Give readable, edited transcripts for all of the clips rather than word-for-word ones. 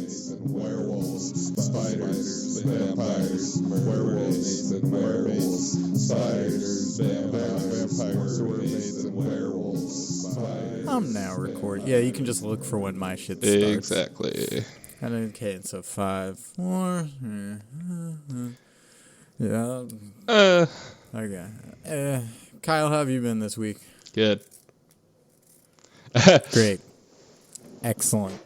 mermaids and werewolves, spiders, vampires, werewolves and werewolves, spiders, vampires, mermaids and werewolves, spiders. I'm now recording. Yeah, you can just look for when my shit starts. Exactly. And okay, so 5, 4. Yeah. Okay. Kyle, how have you been this week? Good. Great. Excellent.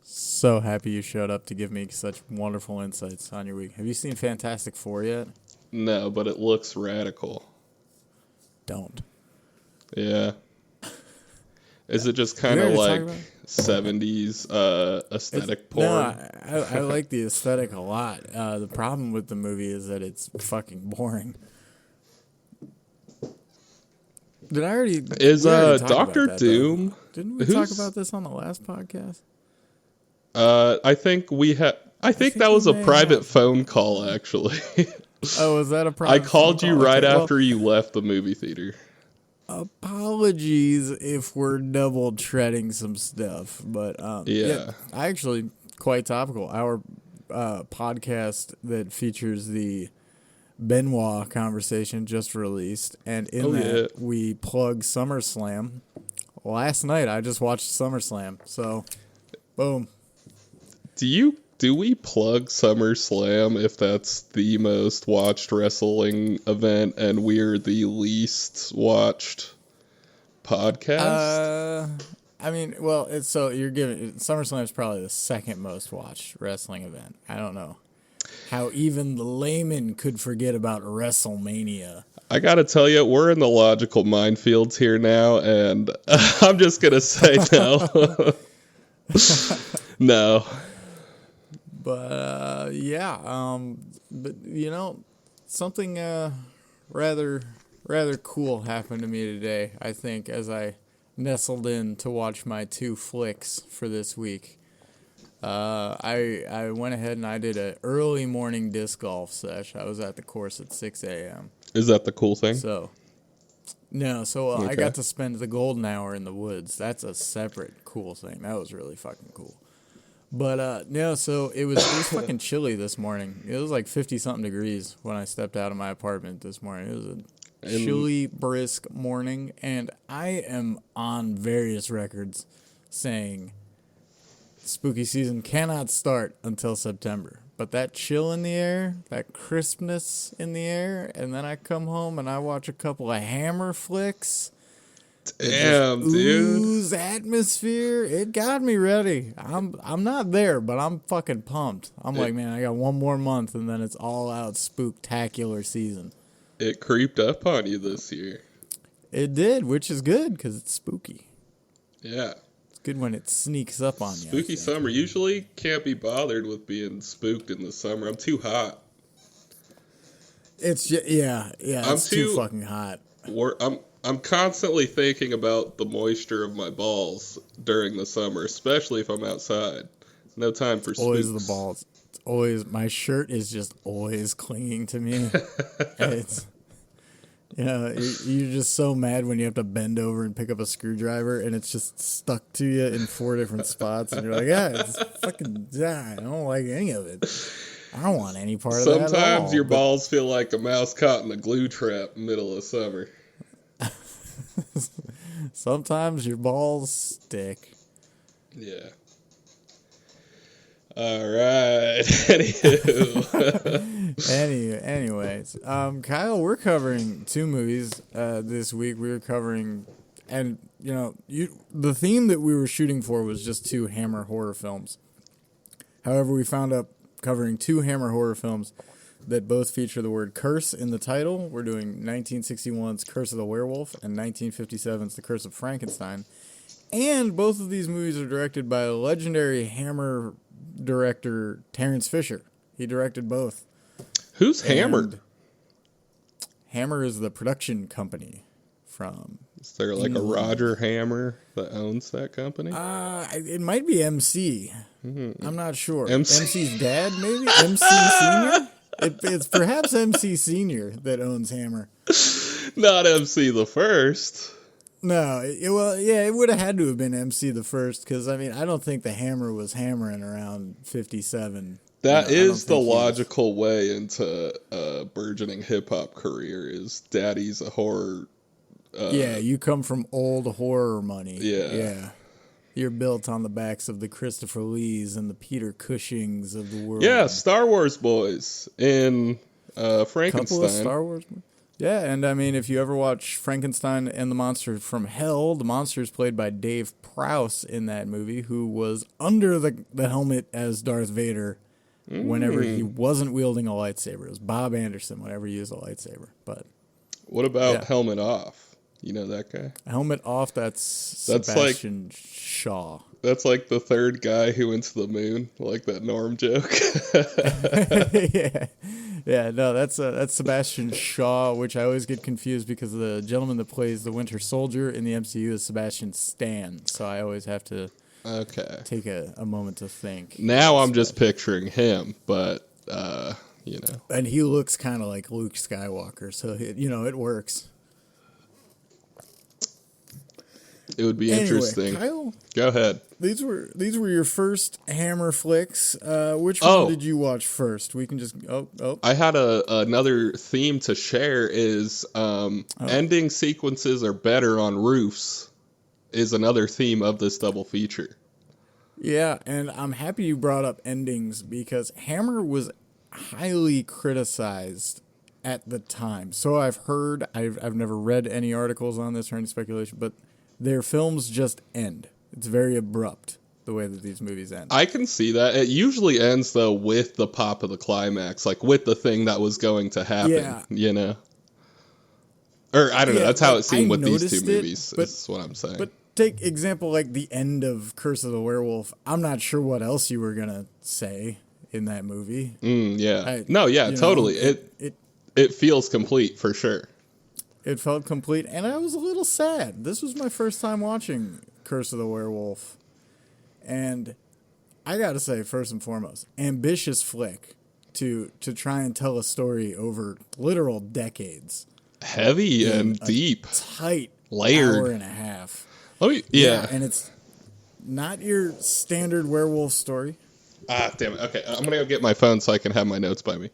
So happy you showed up to give me such wonderful insights on your week. Have you seen Fantastic Four yet? No, but it looks radical. Don't. Yeah. Is it just kind of like 70s aesthetic porn? No, I like the aesthetic a lot. The problem with the movie is that it's fucking boring. Did I already... Is Doctor Doom... Didn't we talk about this on the last podcast? I think we had... I think that was a private phone call, actually. Oh, was that a private I called phone you call? right after you left the movie theater. Apologies if we're double treading some stuff, but yeah, I actually quite topical. Our podcast that features the Benoit conversation just released, and in we plug SummerSlam. Last night I just watched SummerSlam, so boom. Do we plug SummerSlam if that's the most watched wrestling event and we're the least watched podcast? I mean, well, SummerSlam is probably the second most watched wrestling event. I don't know how even the layman could forget about WrestleMania. I gotta tell you, we're in the logical minefields here now, and I'm just gonna say no. No. But but you know, something rather cool happened to me today, I think, as I nestled in to watch my 2 flicks for this week. I went ahead and I did an early morning disc golf sesh. I was at the course at 6 a.m. Is that the cool thing? I got to spend the golden hour in the woods. That's a separate cool thing. That was really fucking cool. But, so it was fucking chilly this morning. It was like 50-something degrees when I stepped out of my apartment this morning. It was a chilly, brisk morning, and I am on various records saying spooky season cannot start until September. But that chill in the air, that crispness in the air, and then I come home and I watch a couple of Hammer flicks. Damn, dude. Ooze atmosphere. It got me ready. I'm not there, but I'm fucking pumped. I'm like, man, I got one more month and then it's all out spooktacular season. It creeped up on you this year. It did, which is good because it's spooky. Yeah. It's good when it sneaks up on you. Spooky summer. Usually can't be bothered with being spooked in the summer. I'm too hot. It's just, it's too fucking hot. I'm constantly thinking about the moisture of my balls during the summer, especially if I'm outside. No time for spooks. Always the balls. It's always, my shirt is just always clinging to me. It's, you're just so mad when you have to bend over and pick up a screwdriver and it's just stuck to you in 4 different spots. And you're like, it's fucking, I don't like any of it. I don't want any part of that at all. Sometimes your balls feel like a mouse caught in a glue trap middle of summer. Sometimes your balls stick. Yeah. All right. Anyways, Kyle, we're covering 2 movies this week. We were covering, and the theme that we were shooting for was just 2 Hammer horror films. However, we found up covering 2 Hammer horror films that both feature the word curse in the title. We're doing 1961's Curse of the Werewolf and 1957's The Curse of Frankenstein. And both of these movies are directed by legendary Hammer director Terrence Fisher. He directed both. Who's Hammer? Hammer is the production company from... Is there like a Roger Hammer that owns that company? It might be MC. Mm-hmm. I'm not sure. MC's dad, maybe? MC Senior? It's perhaps MC Senior that owns Hammer. Not MC the first. No, it would have had to have been MC the first, because I mean, I don't think the Hammer was hammering around 57. That is the logical way into a burgeoning hip hop career. Is Daddy's a horror? You come from old horror money. Yeah. You're built on the backs of the Christopher Lees and the Peter Cushings of the world. Yeah, Star Wars boys in Frankenstein. Couple of Star Wars. Yeah, and I mean, if you ever watch Frankenstein and the Monster from Hell, the monster is played by Dave Prowse in that movie, who was under the helmet as Darth Vader whenever he wasn't wielding a lightsaber. It was Bob Anderson whenever he used a lightsaber. But what about Helmet Off? You know that guy? Helmet Off, that's Sebastian Shaw. That's like the third guy who went to the moon, like that Norm joke. No, that's Sebastian Shaw, which I always get confused because the gentleman that plays the Winter Soldier in the MCU is Sebastian Stan, so I always have to take a moment to think. Now I'm just picturing him, but you know, and he looks kind of like Luke Skywalker, so it works. It would be interesting. Kyle, go ahead. These were your first Hammer flicks. Which one did you watch first? We can just I had another theme to share. Is ending sequences are better on roofs. Is another theme of this double feature. Yeah, and I'm happy you brought up endings because Hammer was highly criticized at the time. So I've heard. I've never read any articles on this or any speculation, but their films just end. It's very abrupt, the way that these movies end. I can see that. It usually ends, though, with the pop of the climax, like with the thing that was going to happen, you know? Or, I don't know, that's how it seemed with these two movies, is what I'm saying. But take example like the end of Curse of the Werewolf. I'm not sure what else you were going to say in that movie. Totally. It feels complete, for sure. It felt complete, and I was a little sad. This was my first time watching Curse of the Werewolf. And I gotta say, first and foremost, ambitious flick to try and tell a story over literal decades. Heavy and deep. Tight layered. Hour and a half. And it's not your standard werewolf story. Ah, damn it. Okay, I'm gonna go get my phone so I can have my notes by me.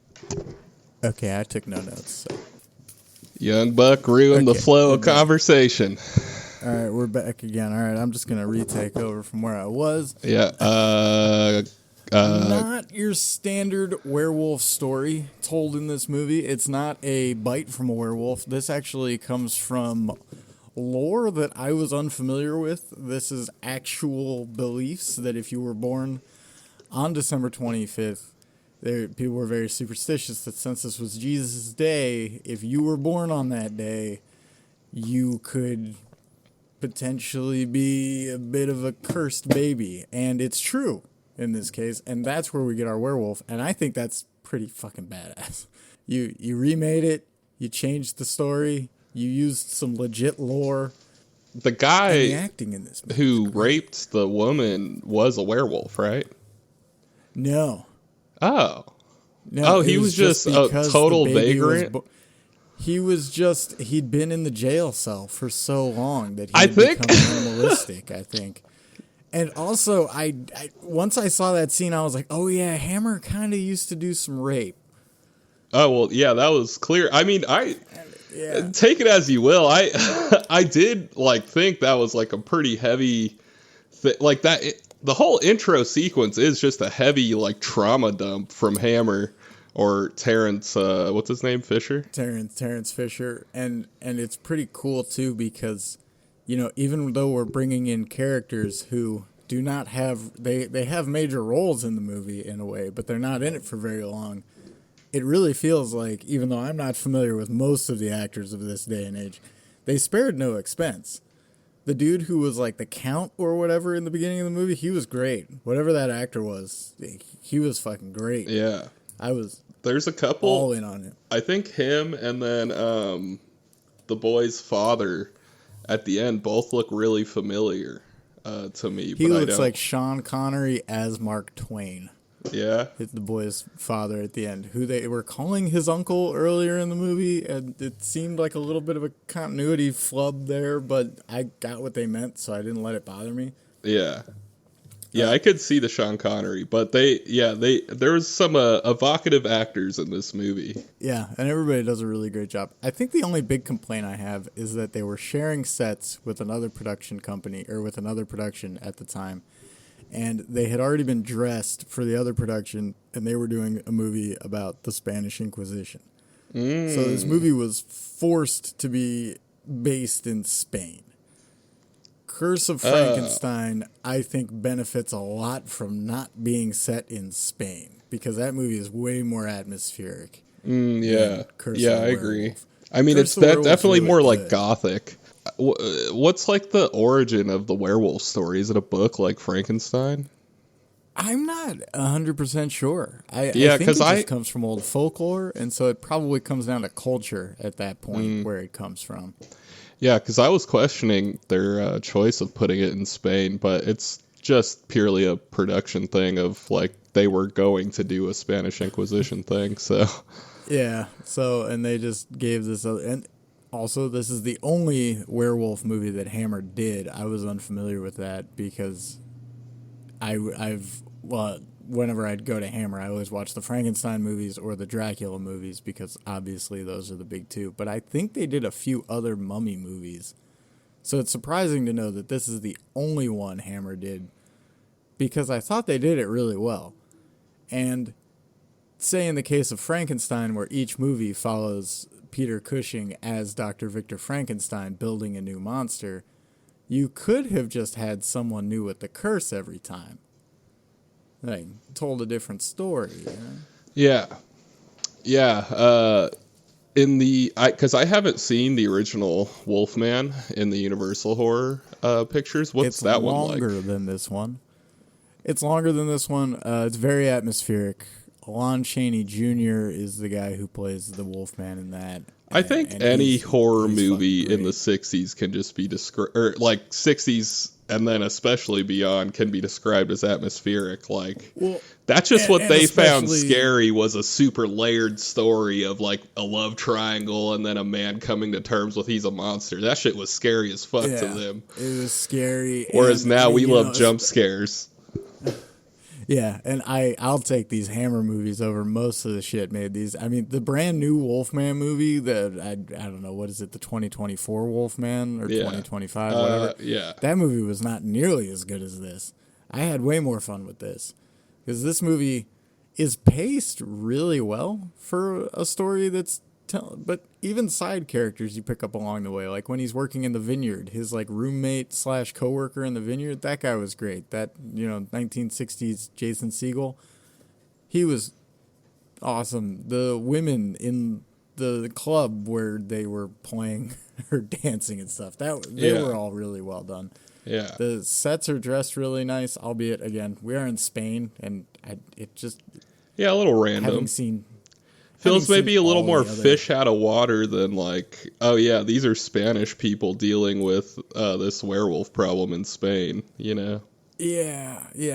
Okay, I took no notes, so. Young Buck ruined the flow of conversation. All right, we're back again. All right, I'm just going to retake over from where I was. Yeah. Not your standard werewolf story told in this movie. It's not a bite from a werewolf. This actually comes from lore that I was unfamiliar with. This is actual beliefs that if you were born on December 25th, people were very superstitious that since this was Jesus' day, if you were born on that day, you could potentially be a bit of a cursed baby. And it's true in this case, and that's where we get our werewolf, and I think that's pretty fucking badass. You remade it, you changed the story, you used some legit lore. The guy the acting in this movie who raped the woman was a werewolf, right? No. Oh. No, he was just a total vagrant. He'd been in the jail cell for so long that he had become animalistic, I think. And also, I once I saw that scene, I was like, oh yeah, Hammer kind of used to do some rape. Oh, well, yeah, that was clear. I mean, take it as you will. I did think that was like a pretty heavy like that. The whole intro sequence is just a heavy, trauma dump from Hammer or Terrence, what's his name, Fisher? Terrence Fisher. And it's pretty cool, too, because, even though we're bringing in characters who do not have, they have major roles in the movie in a way, but they're not in it for very long. It really feels like, even though I'm not familiar with most of the actors of this day and age, they spared no expense. The dude who was the Count or whatever in the beginning of the movie, he was great. Whatever that actor was, he was fucking great. Yeah. There's a couple. All in on it. I think him and then the boy's father at the end both look really familiar to me. He looks like Sean Connery as Mark Twain. Yeah. It's the boy's father at the end, who they were calling his uncle earlier in the movie, and it seemed like a little bit of a continuity flub there, but I got what they meant, so I didn't let it bother me. Yeah. Yeah, I could see the Sean Connery, but there was some evocative actors in this movie. Yeah, and everybody does a really great job. I think the only big complaint I have is that they were sharing sets with another production company, or with another production at the time, and they had already been dressed for the other production, and they were doing a movie about the Spanish Inquisition. So this movie was forced to be based in Spain. Curse of Frankenstein, I think, benefits a lot from not being set in Spain, because that movie is way more atmospheric. Yeah. Curse Yeah, of the I agree. Werewolf. I mean, Curse it's of the Werewolf's definitely really more like good. gothic. What's like the origin of the werewolf story? Is it a book like Frankenstein? I'm not 100% sure. I Yeah, think 'cause it just comes from old folklore, and so it probably comes down to culture at that point where it comes from. Yeah, because I was questioning their choice of putting it in Spain, but it's just purely a production thing of like they were going to do a Spanish Inquisition thing. So Yeah, so, and they just gave this, and also this is the only werewolf movie that Hammer did. I was unfamiliar with that because whenever I'd go to Hammer, I always watch the Frankenstein movies or the Dracula movies because obviously those are the big two. But I think they did a few other mummy movies. So it's surprising to know that this is the only one Hammer did, because I thought they did it really well. And say in the case of Frankenstein, where each movie follows Peter Cushing as Dr. Victor Frankenstein building a new monster, you could have just had someone new with the curse every time. Like, told a different story. You know? yeah. Because I haven't seen the original Wolfman in the Universal horror pictures. What's that one like? It's longer than this one. It's longer than this one. It's very atmospheric. Lon Chaney Jr. is the guy who plays the Wolfman in that. I think any horror movie fucking in the great. 60s can just be described, or like 60s and then especially beyond, can be described as atmospheric. Like, Well, that's just what and they found especially- scary, was a super layered story of like a love triangle and then a man coming to terms with he's a monster. That shit was scary as fuck to them. It was scary. Whereas and, now we you love know, jump scares. Yeah, and I'll take these Hammer movies over most of the shit made these. I mean, the brand new Wolfman movie, I don't know, what is it, the 2024 Wolfman or 2025, whatever. Yeah. That movie was not nearly as good as this. I had way more fun with this, because this movie is paced really well for a story that's but even side characters you pick up along the way, like when he's working in the vineyard, his like roommate / coworker in the vineyard, that guy was great. That, 1960s Jason Segel, he was awesome. The women in the club where they were playing or dancing and stuff, they were all really well done. Yeah. The sets are dressed really nice, albeit again we are in Spain, and a little random. having seen Feels maybe a little all more the other- fish out of water than like, oh yeah, these are Spanish people dealing with this werewolf problem in Spain, Yeah.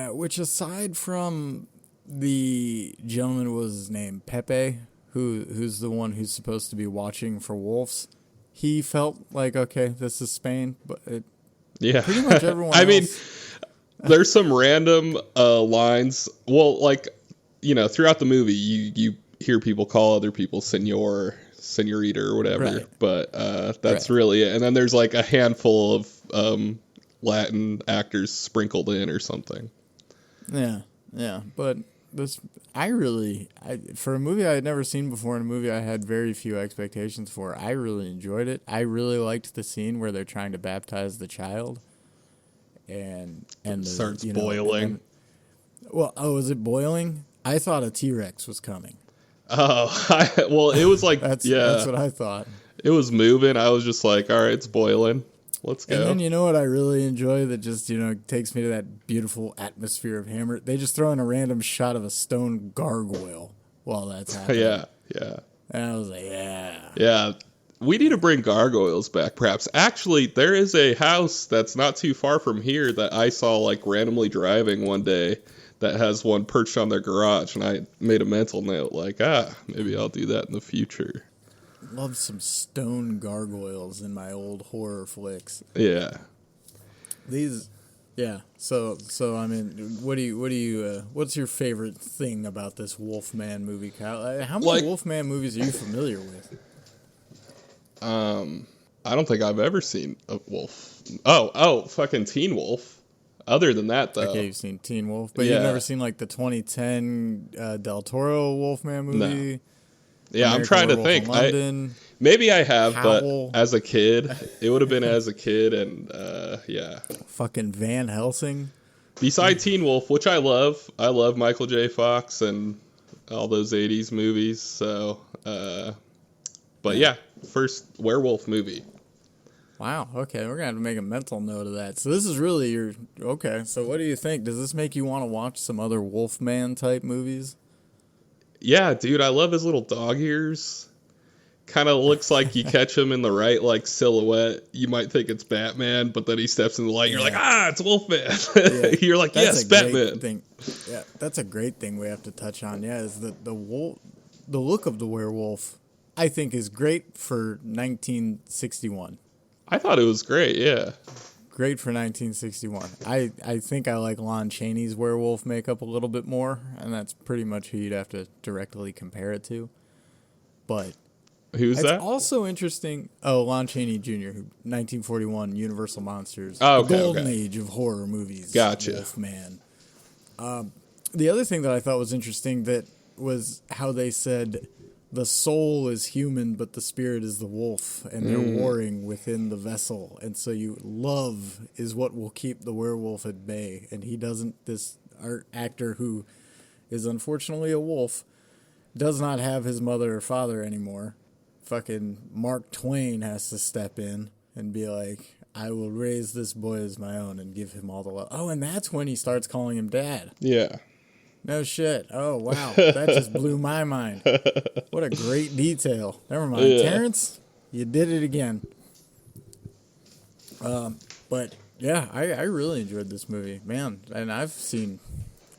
Which, aside from the gentleman, what was his name, Pepe, who's the one who's supposed to be watching for wolves, he felt like, okay, this is Spain, but Yeah. pretty much everyone I else. mean, there's some random lines. Well, like, throughout the movie, you hear people call other people senor, senorita, or whatever. Right. But that's really it. And then there's like a handful of Latin actors sprinkled in or something. Yeah. But this, for a movie I had never seen before, and a movie I had very few expectations for, I really enjoyed it. I really liked the scene where they're trying to baptize the child, and It starts boiling. Is it boiling? I thought a T-Rex was coming. Well, it was like, That's what I thought. It was moving. I was just like, all right, it's boiling. Let's go. And then, you know what I really enjoy that just, takes me to that beautiful atmosphere of Hammer? They just throw in a random shot of a stone gargoyle while that's happening. Yeah. And I was like, yeah. Yeah. We need to bring gargoyles back, perhaps. Actually, there is a house that's not too far from here that I saw, like, randomly driving one day that has one perched on their garage, and I made a mental note, like, maybe I'll do that in the future. Love some stone gargoyles in my old horror flicks. Yeah. So I mean, what's your favorite thing about this Wolfman movie, Kyle? How many Wolfman movies are you familiar with? I don't think I've ever seen a wolf. Oh, fucking Teen Wolf. Other than that, though. Okay, you've seen Teen Wolf, but you've never seen, like, the 2010 Del Toro Wolfman movie? No. Yeah, I'm trying to think. Maybe I have, Howl. but as a kid, it would have been as a kid, and yeah. Fucking Van Helsing. Beside Teen Wolf, which I love Michael J. Fox and all those 80s movies, so, but yeah, first werewolf movie. Wow, okay, we're going to have to make a mental note of that. So this is really okay, so what do you think? Does this make you want to watch some other Wolfman type movies? Yeah, dude, I love his little dog ears. Kind of looks like you catch him in the right, like, silhouette. You might think it's Batman, but then he steps in the light, you're like, it's Wolfman. Yeah. You're like, yes, Batman. Yeah, that's a great thing we have to touch on, is that the look of the werewolf, I think, is great for 1961. I thought it was great, yeah. Great for 1961. I think I like Lon Chaney's werewolf makeup a little bit more, and that's pretty much who you'd have to directly compare it to. But who's that? It's also interesting. Oh, Lon Chaney Jr., 1941, Universal Monsters. Oh, okay, the golden age of horror movies. Gotcha. Wolfman. The other thing that I thought was interesting that was how they said the soul is human, but the spirit is the wolf, and they're warring within the vessel. And so love is what will keep the werewolf at bay. And he doesn't, this art actor who is unfortunately a wolf, does not have his mother or father anymore. Fucking Mark Twain has to step in and be like, I will raise this boy as my own and give him all the love. Oh, and that's when he starts calling him dad. Yeah. No shit. Oh, wow. That just blew my mind. What a great detail. Never mind. Yeah. Terrence, you did it again. But, yeah, I really enjoyed this movie. Man, and I've seen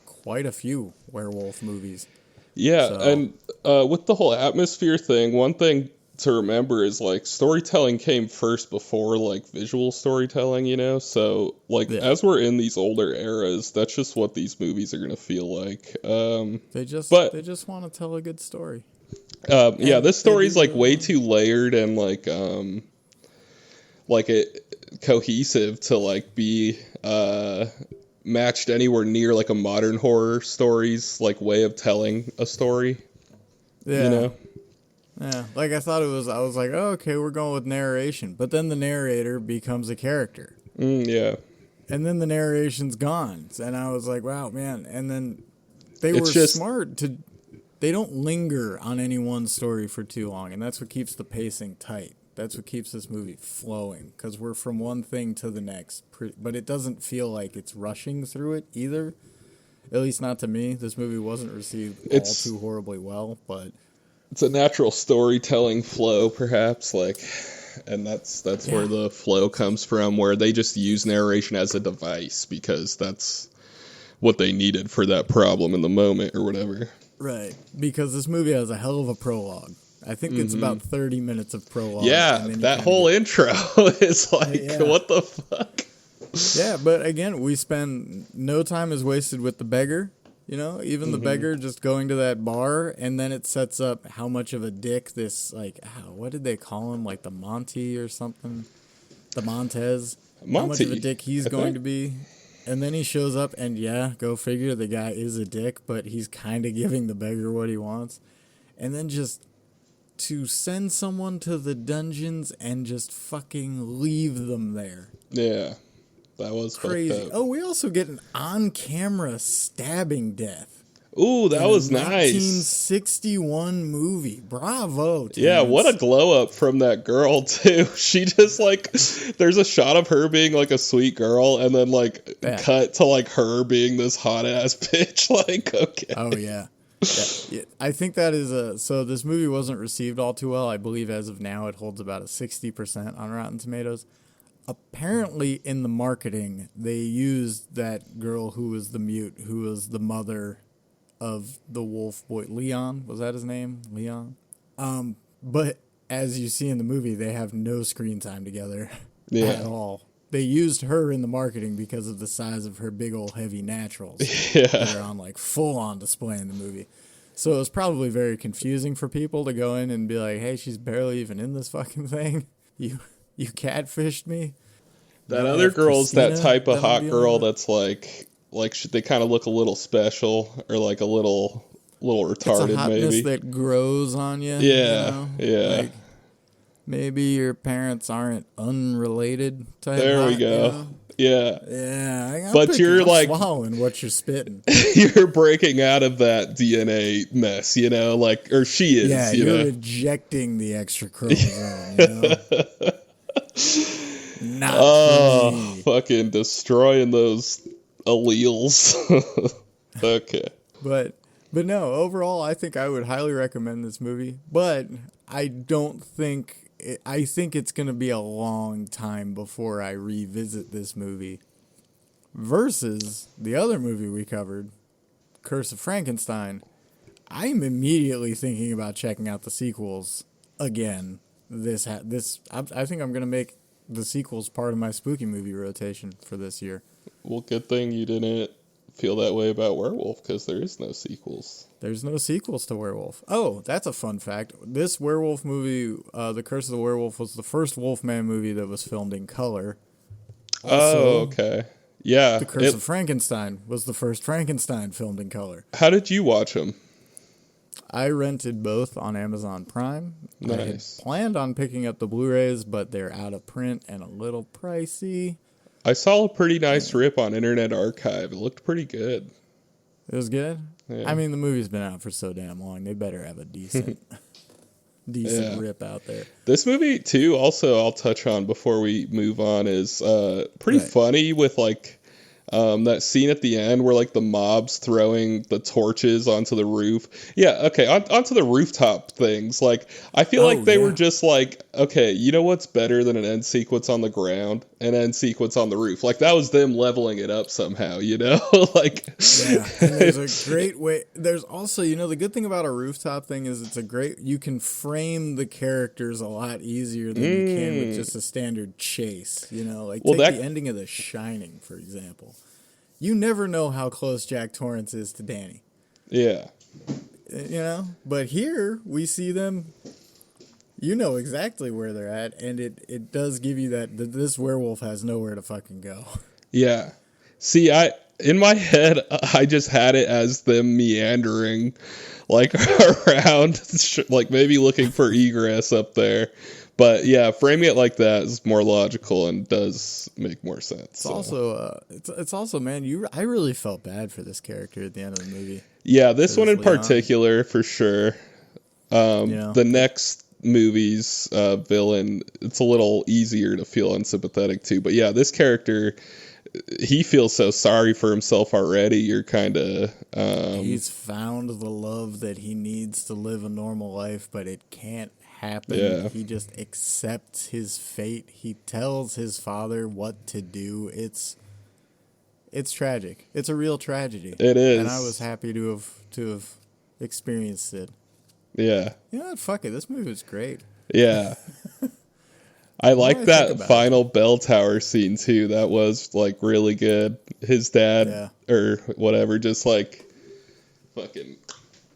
quite a few werewolf movies. Yeah, so. And with the whole atmosphere thing, one thing to remember is, like, storytelling came first before, like, visual storytelling, you know? So, like, as we're in these older eras, that's just what these movies are going to feel like. They just want to tell a good story. Yeah, this story's, like, way too layered and, like it cohesive to, like, be matched anywhere near, like, a modern horror story's, like, way of telling a story. Yeah. You know? Yeah, like I was like, oh, okay, we're going with narration. But then the narrator becomes a character. Yeah. And then the narration's gone. And I was like, wow, man. And then they were smart they don't linger on any one story for too long. And that's what keeps the pacing tight. That's what keeps this movie flowing. Because we're from one thing to the next. But it doesn't feel like it's rushing through it either. At least not to me. This movie wasn't received all too horribly well, but... It's a natural storytelling flow, perhaps, like, and that's where the flow comes from, where they just use narration as a device because that's what they needed for that problem in the moment or whatever. Right, because this movie has a hell of a prologue. I think it's about 30 minutes of prologue. Yeah, that whole intro is like, what the fuck? Yeah, but again, we spend no time is wasted with the beggar. You know, even the beggar just going to that bar, and then it sets up how much of a dick this, like, what did they call him? Like the Monty or something? The Montez? How much of a dick he's going to be. And then he shows up, and go figure, the guy is a dick, but he's kind of giving the beggar what he wants. And then just to send someone to the dungeons and just fucking leave them there. Yeah. That was crazy. Oh, we also get an on-camera stabbing death. Ooh, that was nice. 1961 movie. Bravo. Terrence. Yeah, what a glow up from that girl too. She just like, there's a shot of her being like a sweet girl, and then like cut to like her being this hot ass bitch. Like, okay. Oh yeah. Yeah, I think that is so this movie wasn't received all too well. I believe as of now it holds about a 60% on Rotten Tomatoes. Apparently in the marketing, they used that girl who was the mute, who was the mother of the wolf boy. Leon, was that his name? Leon? But as you see in the movie, they have no screen time together at all. They used her in the marketing because of the size of her big old heavy naturals that are on like full on display in the movie. So it was probably very confusing for people to go in and be like, "Hey, she's barely even in this fucking thing. You catfished me." That other girl's that type of hot girl that's like they kind of look a little special or like a little retarded. It's a hotness maybe that grows on you. Yeah, you know? yeah. Like, maybe your parents aren't unrelated type. There we go. You know? Yeah. Yeah. But you're like swallowing what you're spitting. You're breaking out of that DNA mess, you know, like, or she is. Yeah, you're rejecting the extra chromosome, you know? Not for me. Fucking destroying those alleles. Okay. But no, overall, I think I would highly recommend this movie. But I don't think... I think it's going to be a long time before I revisit this movie. Versus the other movie we covered, Curse of Frankenstein. I'm immediately thinking about checking out the sequels again. I think I'm going to make the sequels part of my spooky movie rotation for this year. Well, good thing you didn't feel that way about Werewolf, because there is no sequels. There's no sequels to Werewolf. Oh, that's a fun fact. This Werewolf movie, The Curse of the Werewolf, was the first Wolfman movie that was filmed in color. Also, okay. Yeah. The Curse of Frankenstein was the first Frankenstein filmed in color. How did you watch them? I rented both on Amazon Prime. Nice. I had planned on picking up the Blu-rays, but they're out of print and a little pricey. I saw a pretty nice rip on Internet Archive. It looked pretty good. It was good? Yeah. I mean, the movie's been out for so damn long. They better have a decent rip out there. This movie, too, also I'll touch on before we move on, is pretty funny with, like, that scene at the end where, like, the mob's throwing the torches onto the roof. Yeah, okay, onto the rooftop things. Like, I feel like they were just like, okay, you know what's better than an end sequence on the ground? An end sequence on the roof. Like, that was them leveling it up somehow, you know? Like... Yeah, and there's a great way... There's also, you know, the good thing about a rooftop thing is it's a great... You can frame the characters a lot easier than you can with just a standard chase, you know? Like, take the ending of The Shining, for example. You never know how close Jack Torrance is to Danny. Yeah. You know? But here, we see them... You know exactly where they're at, and it does give you that this werewolf has nowhere to fucking go. Yeah. See, in my head, I just had it as them meandering, like, around, like, maybe looking for egress up there. But, yeah, framing it like that is more logical and does make more sense. It's also, man, I really felt bad for this character at the end of the movie. Yeah, this one in particular, for sure. The next movie's villain, it's a little easier to feel unsympathetic to. But, yeah, this character... He feels so sorry for himself already. You're kind of... He's found the love that he needs to live a normal life, but it can't happen. Yeah. He just accepts his fate. He tells his father what to do. It's tragic. It's a real tragedy. It is. And I was happy to have experienced it. Yeah. You know what? Fuck it. This movie was great. Yeah. I like that final bell tower scene, too. That was, like, really good. His dad, or whatever, just, like, fucking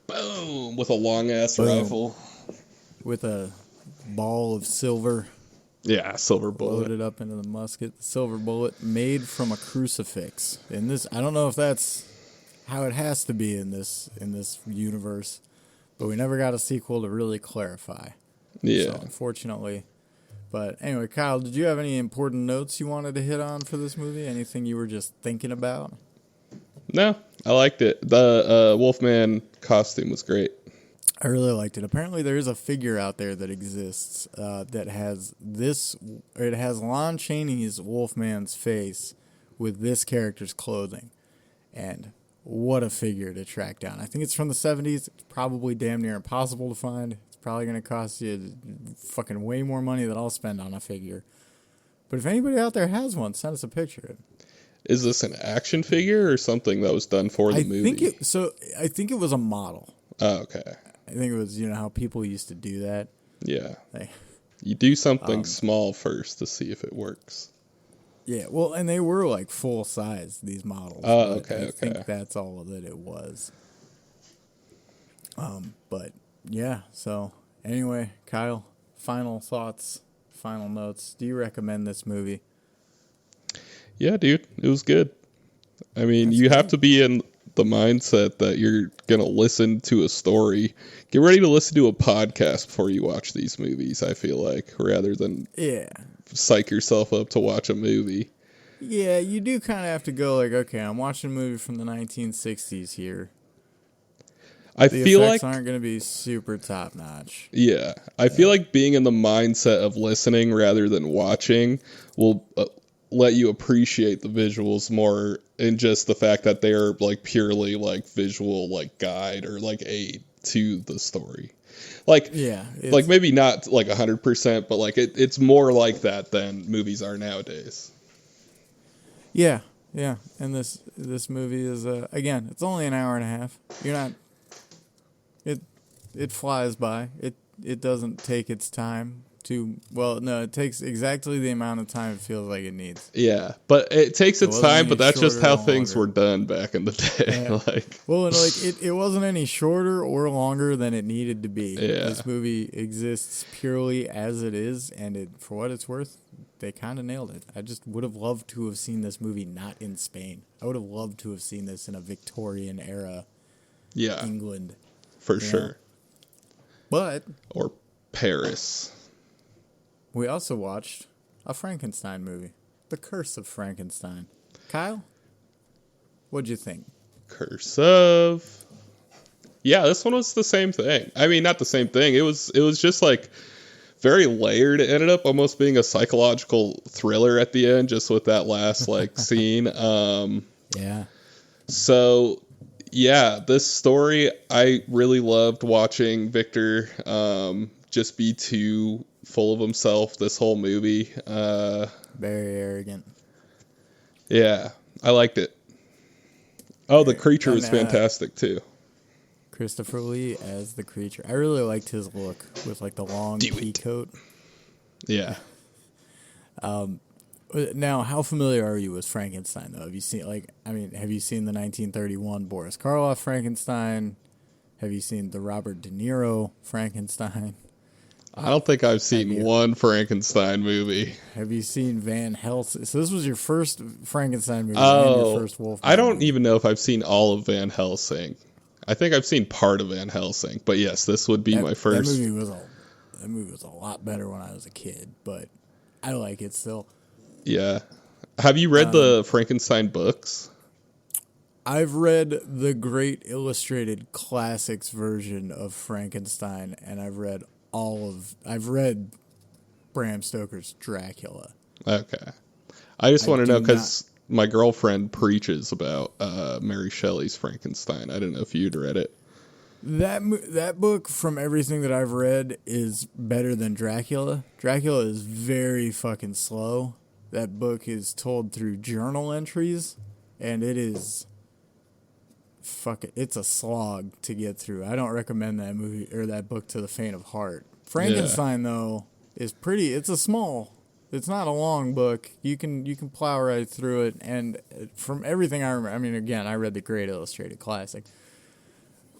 boom, with a long-ass rifle. With a ball of silver. Yeah, silver bullet. Loaded up into the musket. The silver bullet made from a crucifix. And this, I don't know if that's how it has to be in this universe, but we never got a sequel to really clarify. Yeah. So, unfortunately... But anyway, Kyle, did you have any important notes you wanted to hit on for this movie? Anything you were just thinking about? No, I liked it. The Wolfman costume was great. I really liked it. Apparently there is a figure out there that exists that has it has Lon Chaney's Wolfman's face with this character's clothing. And what a figure to track down. I think it's from the 70s. It's probably damn near impossible to find. It's probably going to cost you fucking way more money than I'll spend on a figure. But if anybody out there has one, send us a picture. Is this an action figure or something that was done for the movie? I think it was a model. Oh, okay. I think it was, how people used to do that. Yeah. You do something small first to see if it works. Yeah, well, and they were like full size, these models. Oh, okay, I think that's all that it was. But yeah, so anyway, Kyle, final thoughts, final notes. Do you recommend this movie? Yeah, dude, it was good. I mean, you have to be in the mindset that you're going to listen to a story. Get ready to listen to a podcast before you watch these movies, I feel like, rather than psych yourself up to watch a movie. Yeah, you do kind of have to go like, okay, I'm watching a movie from the 1960s here. I feel like the effects aren't going to be super top notch. Yeah, I feel like being in the mindset of listening rather than watching will let you appreciate the visuals more, and just the fact that they're like purely like visual like guide or like aid to the story. Like, like maybe not like 100%, but like it's more like that than movies are nowadays. Yeah. And this movie is again, it's only an hour and a half. You're not. It flies by. It doesn't take its time to. Well, no, it takes exactly the amount of time it feels like it needs. Yeah, but it takes its time. But that's just how things were done back in the day. Yeah. It wasn't any shorter or longer than it needed to be. Yeah. This movie exists purely as it is, and for what it's worth, they kind of nailed it. I just would have loved to have seen this movie not in Spain. I would have loved to have seen this in a Victorian era England. For sure. But or Paris. We also watched a Frankenstein movie. The Curse of Frankenstein. Kyle, what'd you think? Curse of... Yeah, this one was the same thing. I mean, not the same thing. It was just like very layered. It ended up almost being a psychological thriller at the end, just with that last like scene. Yeah. So, yeah, this story, I really loved watching Victor just be too full of himself this whole movie. Very arrogant. Yeah, I liked it. Oh, the creature was fantastic too. Christopher Lee as the creature. I really liked his look with like the long pea coat. Yeah. Now, how familiar are you with Frankenstein though? Have you seen have you seen the 1931 Boris Karloff Frankenstein? Have you seen the Robert De Niro Frankenstein? I don't think I've seen one Frankenstein movie. Have you seen Van Helsing? So this was your first Frankenstein movie and your first Wolf movie. I don't even know if I've seen all of Van Helsing. I think I've seen part of Van Helsing, but yes, this would be my first. That movie was a lot better when I was a kid, but I like it still. Yeah. Have you read the Frankenstein books? I've read the great illustrated classics version of Frankenstein, and I've read Bram Stoker's Dracula. Okay. I just want to know because my girlfriend preaches about Mary Shelley's Frankenstein. I don't know if you'd read it. That book, from everything that I've read, is better than Dracula. Dracula is very fucking slow. That book is told through journal entries, and it is... it's a slog to get through. I don't recommend that movie or that book to the faint of heart. Frankenstein, though, is pretty... It's not a long book. You can plow right through it, and from everything I remember... I mean, again, I read the great illustrated classic.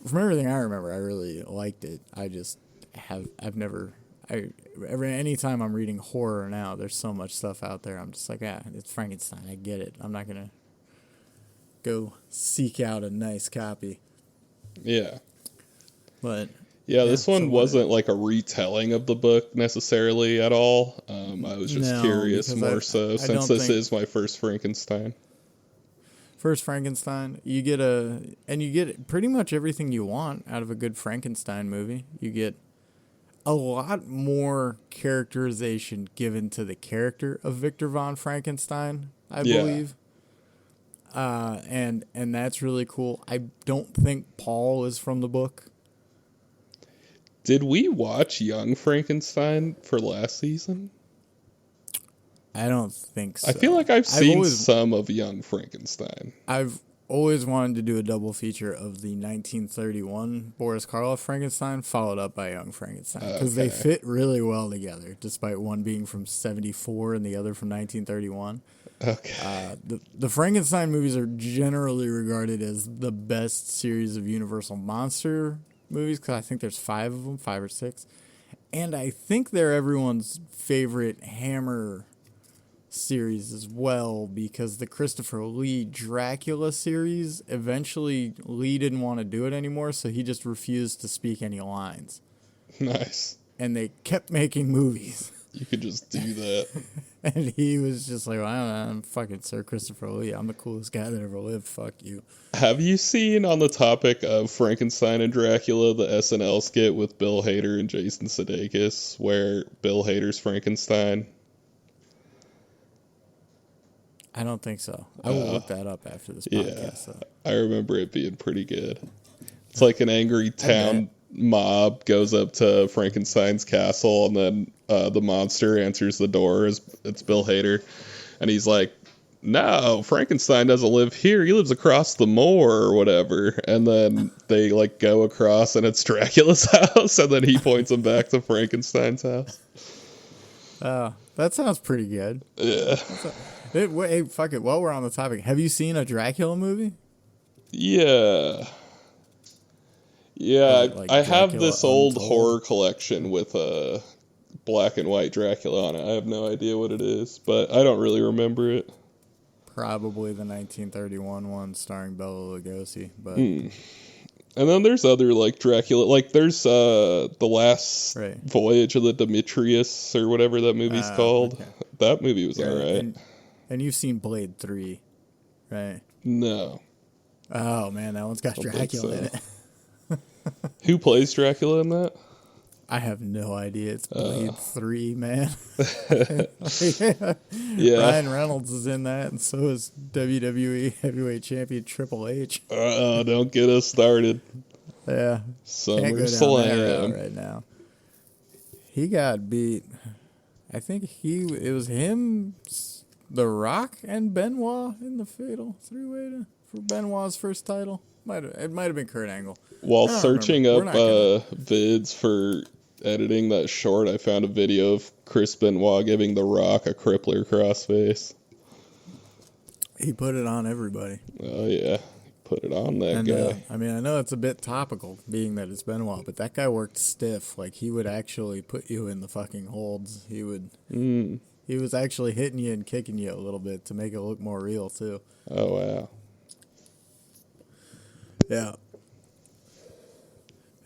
From everything I remember, I really liked it. Anytime I'm reading horror now, there's so much stuff out there. I'm just like, it's Frankenstein. I get it. I'm not going to go seek out a nice copy. Yeah. But... Yeah, this one wasn't like a retelling of the book necessarily at all. I was just curious more so since this is my first Frankenstein. First Frankenstein, you get pretty much everything you want out of a good Frankenstein movie. You get a lot more characterization given to the character of Victor von Frankenstein, I believe. and that's really cool. I don't think Paul is from the book. Did we watch Young Frankenstein for last season? I don't think so. I feel like I've seen some of Young Frankenstein. I've always wanted to do a double feature of the 1931 Boris Karloff Frankenstein followed up by Young Frankenstein, because they fit really well together, despite one being from 1974 and the other from 1931. Okay. The Frankenstein movies are generally regarded as the best series of Universal monster movies, because I think there's 5 of them, 5 or 6. And I think they're everyone's favorite Hammer series as well, because the Christopher Lee Dracula series, eventually Lee didn't want to do it anymore, so he just refused to speak any lines. Nice. And they kept making movies. You could just do that. And he was just like, well, I'm fucking Sir Christopher Lee. I'm the coolest guy that ever lived. Fuck you. Have you seen, on the topic of Frankenstein and Dracula, the SNL skit with Bill Hader and Jason Sudeikis, where Bill Hader's Frankenstein? I don't think so. I will look that up after this podcast. Yeah, I remember it being pretty good. It's like an angry town mob goes up to Frankenstein's castle, and then the monster answers the door. It's Bill Hader, and he's like, no, Frankenstein doesn't live here. He lives across the moor or whatever. And then they like go across, and it's Dracula's house, and then he points them back to Frankenstein's house. That sounds pretty good. Yeah. Hey, fuck it. While we're on the topic, have you seen a Dracula movie? Yeah. Yeah, Like I have Dracula this old Untold? horror collection with a black and white Dracula on it. I have no idea what it is, but I don't really remember it. Probably the 1931 one starring Bela Lugosi, but And then there's other like Dracula, like there's the last voyage of the Demetrius or whatever that movie's called. Okay. That movie was alright. And you've seen Blade 3, right? No. Oh man, that one's got Dracula in it. Who plays Dracula in that? I have no idea. It's Blade 3, man. Yeah. Ryan Reynolds is in that, and so is WWE Heavyweight Champion Triple H. Don't get us started. Yeah. Can't go down that SummerSlam. route right now. He got beat. I think it was him, The Rock, and Benoit in the Fatal 3-Way for Benoit's first title. It might have been Kurt Angle. While searching up vids for editing that short, I found a video of Chris Benoit giving The Rock a crippler crossface. He put it on everybody. Oh, yeah. Put it on that guy. I mean, I know it's a bit topical, being that it's Benoit, but that guy worked stiff. Like, he would actually put you in the fucking holds. He would... He was actually hitting you and kicking you a little bit to make it look more real, too. Oh, wow. Yeah.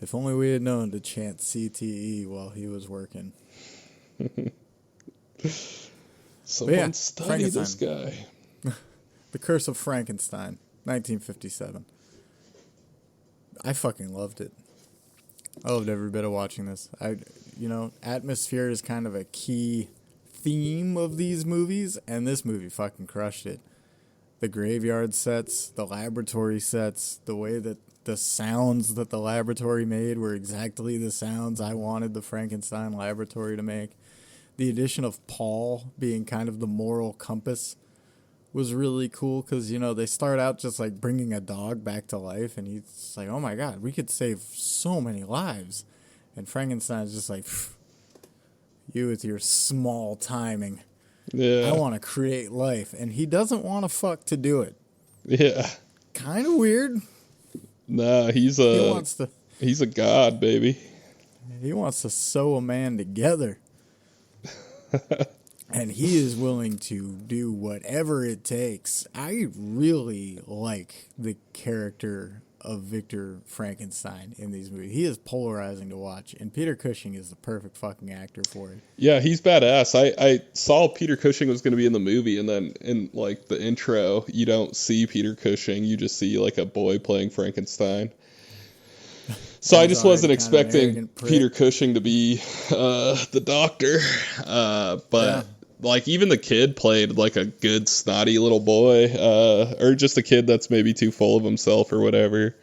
If only we had known to chant CTE while he was working. Someone study this guy. The Curse of Frankenstein, 1957. I fucking loved it. I loved every bit of watching this. Atmosphere is kind of a key theme of these movies, and this movie fucking crushed it. The graveyard sets, the laboratory sets, the way that the sounds that the laboratory made were exactly the sounds I wanted the Frankenstein laboratory to make. The addition of Paul being kind of the moral compass was really cool, because, they start out just like bringing a dog back to life, and he's like, oh my God, we could save so many lives. And Frankenstein's just like, you with your small timing. Yeah. I want to create life. And he doesn't want to fuck to do it. Yeah. Kind of weird. Nah, he's a god, baby. He wants to sew a man together. And he is willing to do whatever it takes. I really like the character of Victor Frankenstein in these movies. He is polarizing to watch, and Peter Cushing is the perfect fucking actor for it. Yeah, he's badass. I saw Peter Cushing was going to be in the movie, and then in like the intro, you don't see Peter Cushing. You just see like a boy playing Frankenstein. So I just wasn't expecting Peter Cushing to be the doctor. But like even the kid played like a good snotty little boy, or just a kid that's maybe too full of himself or whatever.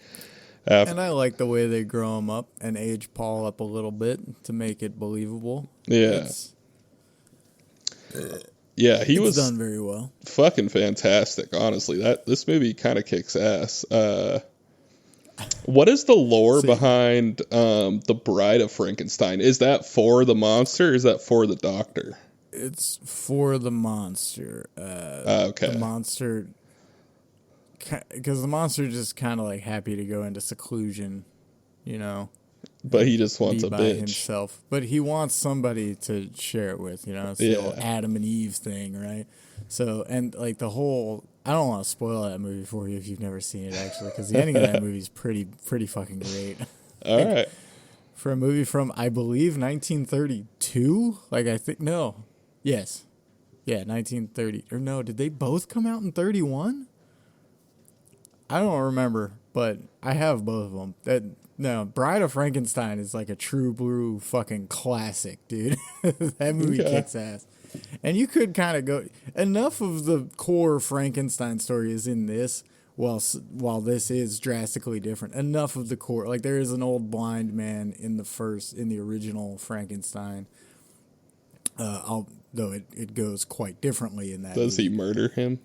And I like the way they grow him up and age Paul up a little bit to make it believable. Yeah. Yeah, he was done very well. Fucking fantastic, honestly. This movie kind of kicks ass. What is the lore behind the Bride of Frankenstein? Is that for the monster or is that for the doctor? It's for the monster. Okay. The monster... Because the monster just kind of like happy to go into seclusion, you know. But he just wants be a by bitch. himself. But he wants somebody to share it with, you know. It's the old Adam and Eve thing, right? So, and like the whole... I don't want to spoil that movie for you if you've never seen it, actually, because the ending of that movie is pretty fucking great. All right. For a movie from, I believe, 1932? Like, I think... No. Yes. Yeah, 1930. Or no, did they both come out in 31? I don't remember, but I have both of them. Bride of Frankenstein is like a true blue fucking classic, dude. That movie kicks ass. And you could kind of go... Enough of the core Frankenstein story is in this, while this is drastically different. Enough of the core... Like, there is an old blind man in the original Frankenstein. Though it goes quite differently in that Does movie. he murder him?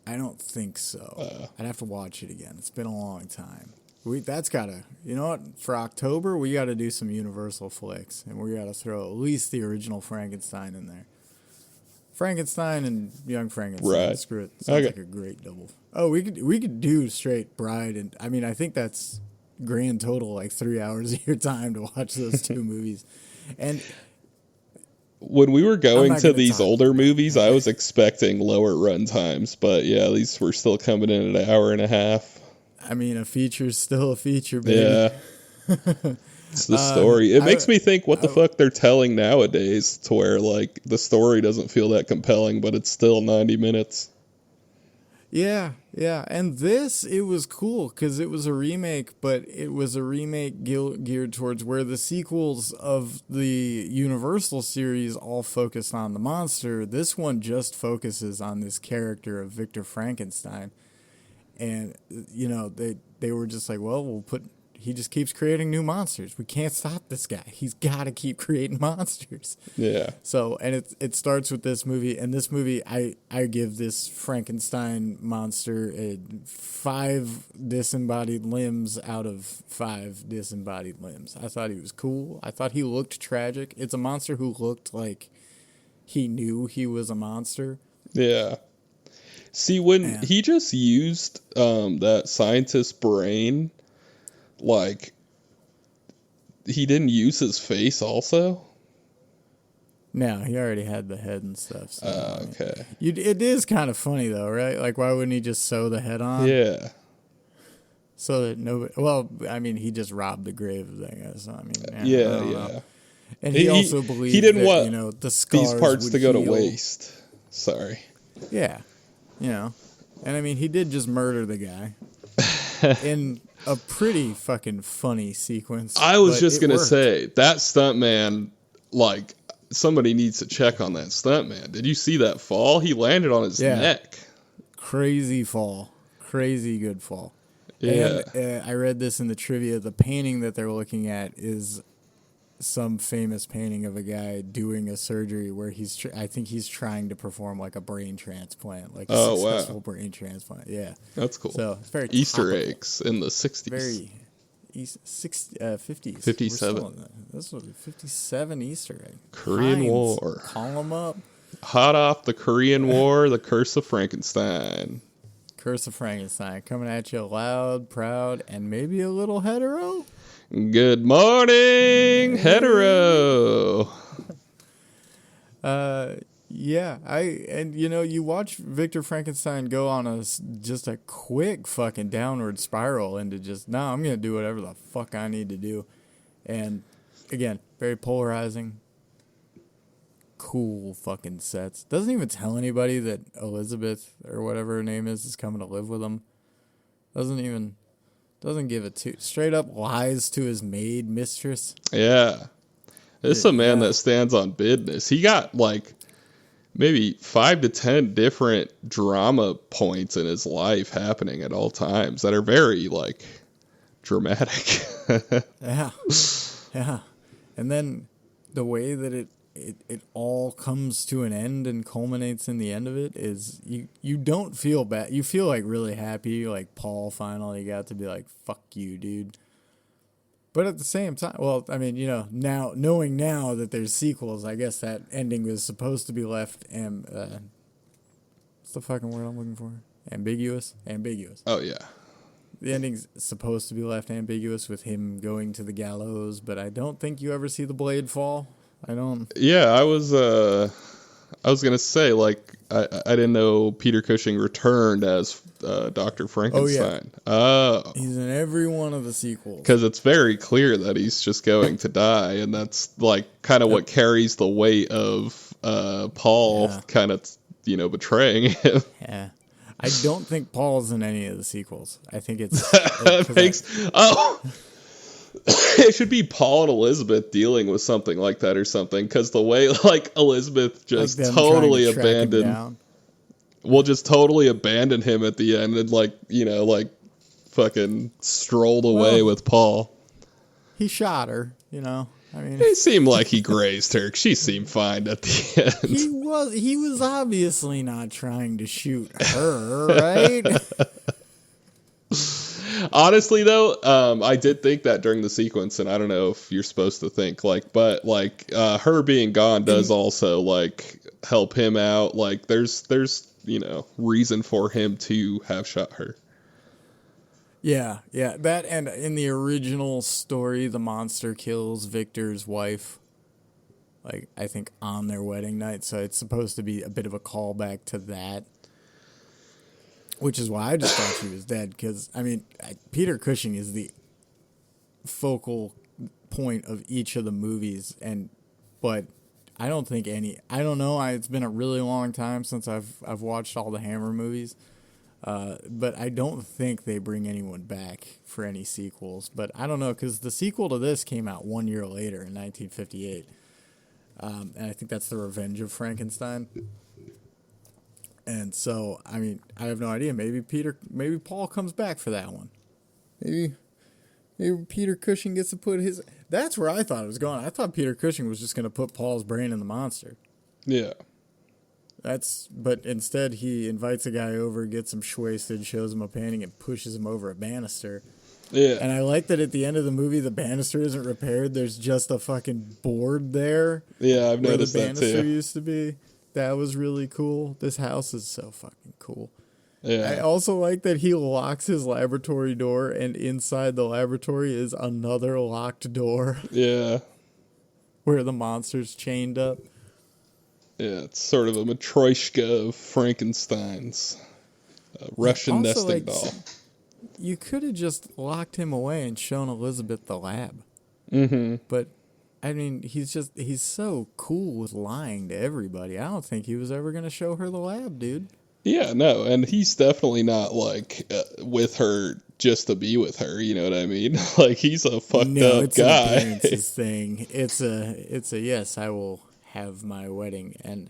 I don't think so. I'd have to watch it again. It's been a long time. That's gotta, you know what? For October, we gotta do some Universal flicks, and we gotta throw at least the original Frankenstein in there. Frankenstein and Young Frankenstein. Right. Screw it. Sounds like a great double. Oh, we could do straight Bride, and I mean, I think that's grand total like 3 hours of your time to watch those two movies, and. When we were going to these older movies, I was expecting lower run times, but yeah, these were still coming in at an hour and a half. I mean, a feature's still a feature, baby. Yeah. It's the story. It makes me think what the fuck they're telling nowadays to where, like, the story doesn't feel that compelling, but it's still 90 minutes. Yeah. And it was cool because it was a remake, but it was a remake geared towards where the sequels of the Universal series all focused on the monster. This one just focuses on this character of Victor Frankenstein. And, you know, they were just like, well, he just keeps creating new monsters. We can't stop this guy. He's got to keep creating monsters. Yeah. So, and it starts with this movie. And this movie, I give this Frankenstein monster 5 disembodied limbs out of 5 disembodied limbs. I thought he was cool. I thought he looked tragic. It's a monster who looked like he knew he was a monster. Yeah. See, when he just used that scientist's brain... Like, he didn't use his face also? No, he already had the head and stuff. So, okay. It is kind of funny, though, right? Like, why wouldn't he just sew the head on? Yeah. So that nobody... Well, I mean, he just robbed the grave, I guess. I mean, yeah. And he also believed he didn't that, want you know, the scars these parts to go to heal. waste. Sorry. Yeah. You know. And, I mean, he did just murder the guy. In... a pretty fucking funny sequence. I was just going to say, that stuntman, like, somebody needs to check on that stuntman. Did you see that fall? He landed on his neck. Crazy fall. Crazy good fall. Yeah. And I read this in the trivia. The painting that they're looking at is some famous painting of a guy doing a surgery where I think he's trying to perform like a brain transplant, like a successful brain transplant. Yeah, that's cool. So it's very Easter topical. Eggs in the 60s. Very 50s. 57. This was 57 Easter egg. Korean War. Call them up. Hot off the Korean War, the Curse of Frankenstein. Curse of Frankenstein coming at you loud, proud, and maybe a little hetero. Good morning, hetero. Yeah, and you know, you watch Victor Frankenstein go on just a quick fucking downward spiral into just, I'm going to do whatever the fuck I need to do. And again, very polarizing. Cool fucking sets. Doesn't even tell anybody that Elizabeth or whatever her name is coming to live with him. Doesn't give it to, straight up lies to his maid mistress. Yeah. It's a man that stands on business. He got like maybe 5 to 10 different drama points in his life happening at all times that are very like dramatic. Yeah. Yeah. And then the way that it all comes to an end and culminates in the end of it is you don't feel bad. You feel like really happy, like Paul finally got to be like, fuck you, dude. But at the same time, well, I mean, now knowing now that there's sequels, I guess that ending was supposed to be left what's the fucking word I'm looking for? Ambiguous? Oh yeah. The ending's supposed to be left ambiguous with him going to the gallows, but I don't think you ever see the blade fall. I don't. Yeah, I was gonna say, like, I didn't know Peter Cushing returned as Dr. Frankenstein. Oh, he's in every one of the sequels. Because it's very clear that he's just going to die, and that's like kind of what carries the weight of Paul kind of betraying him. Yeah. I don't think Paul's in any of the sequels. I think it's... It should be Paul and Elizabeth dealing with something like that or something, because the way, like, Elizabeth just totally abandoned... We'll just totally abandon him at the end and, like, fucking strolled away with Paul. He shot her, I mean, it seemed like he grazed her. She seemed fine at the end. He was obviously not trying to shoot her, right? Honestly, though, I did think that during the sequence, and I don't know if you're supposed to think but her being gone does also like help him out. Like there's reason for him to have shot her. Yeah, that, and in the original story, the monster kills Victor's wife, like, I think on their wedding night, so it's supposed to be a bit of a callback to that, which is why I just thought she was dead, because, I mean, Peter Cushing is the focal point of each of the movies, but I don't think I don't know, it's been a really long time since I've watched all the Hammer movies. But I don't think they bring anyone back for any sequels. But I don't know, because the sequel to this came out 1 year later in 1958. And I think that's The Revenge of Frankenstein. And so, I mean, I have no idea. Maybe Paul comes back for that one. Maybe Peter Cushing gets to put his... That's where I thought it was going. I thought Peter Cushing was just going to put Paul's brain in the monster. Yeah. But instead he invites a guy over, gets him shwasted, shows him a painting, and pushes him over a banister. Yeah. And I like that at the end of the movie, the banister isn't repaired. There's just a fucking board there. Yeah, I've noticed that too. Where the banister used to be. That was really cool. This house is so fucking cool. Yeah. I also like that he locks his laboratory door, and inside the laboratory is another locked door. Yeah. Where the monster's chained up. Yeah, it's sort of a matryoshka of Frankenstein's Russian nesting doll. You could have just locked him away and shown Elizabeth the lab. Mm-hmm. But, I mean, he's so cool with lying to everybody. I don't think he was ever going to show her the lab, dude. Yeah, no, and he's definitely not, like, with her just to be with her, you know what I mean? Like, he's a fucked up guy. It's his thing. It's a yes, I will have my wedding. And